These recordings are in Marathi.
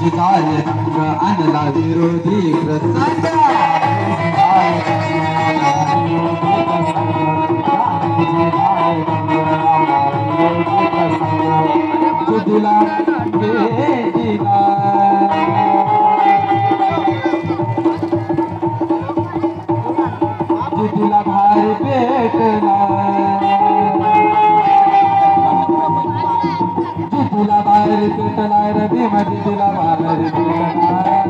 झाले रंग आणला विरोधी प्रसंग तुला तुला भारी पेटला तुला बाहेर पेटला रवी मध्ये तुला बाहेर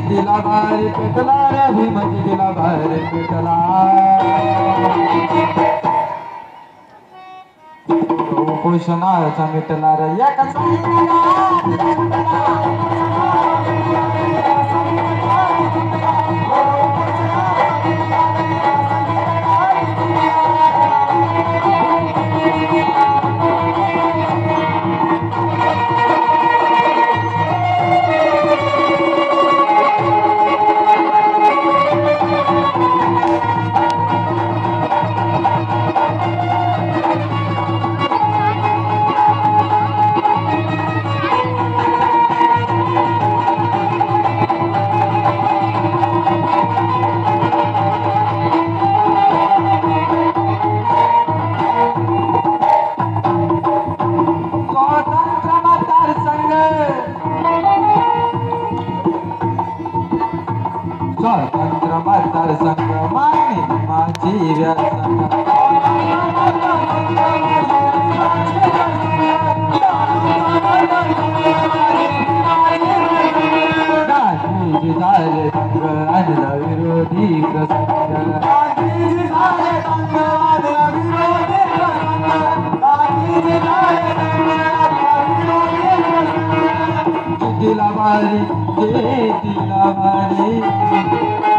दिला बाहेर पेटला रवी मध्ये दिला बाहेर पेटला उपोषणाचा मिटला रे या स्वातंत्र्य मतदार संघ मागणी माझी व्यासंग गांधीजी झाले रंग आणला विरोधी प्रसंग दिला बारी दिला बारी